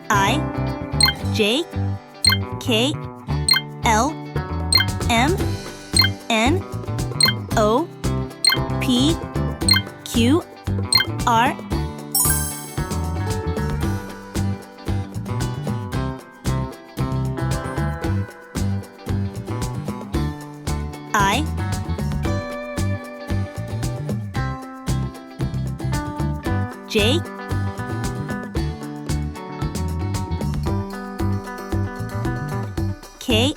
I J K L M N O P Q R I J K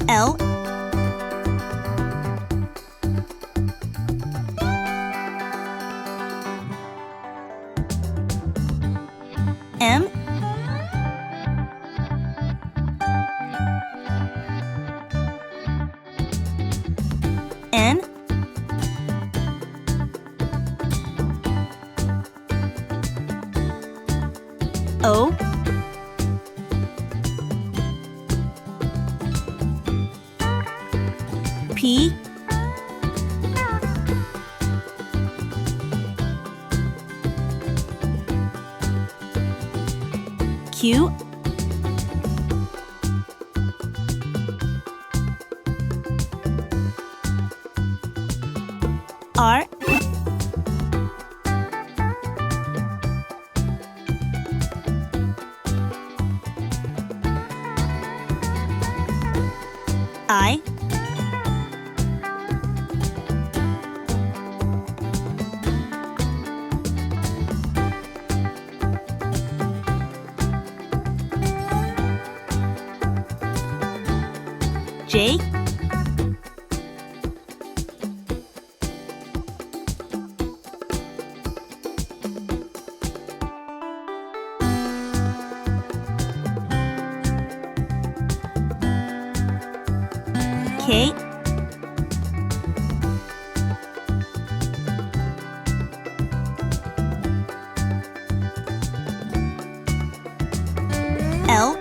L M N O P Q R I J K L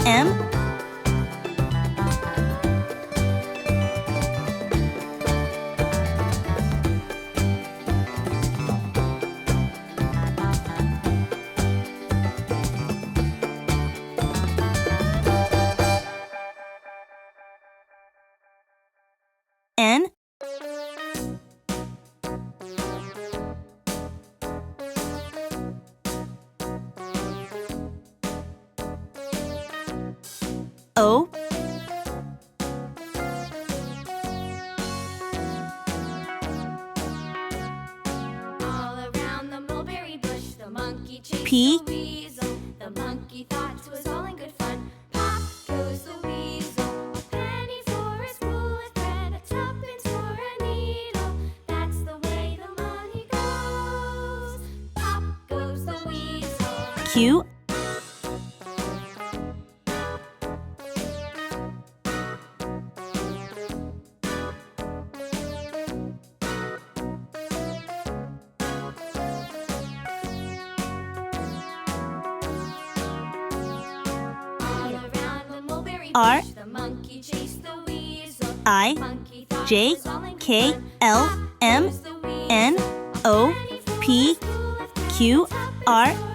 M N O All around the mulberry bush, the monkey chased P the weasel. The monkey thought it was all in good fun. Pop goes the weasel. A penny for a spool of thread, a tuppence for a needle. That's the way the money goes. Pop goes the weasel. Q All around the mulberry R bush, the monkey chased the weasel. I Monkey thought J it was all in good K fun. L Pop M goes the weasel. N A O penny for a P spool of thread, Q a tuppence R for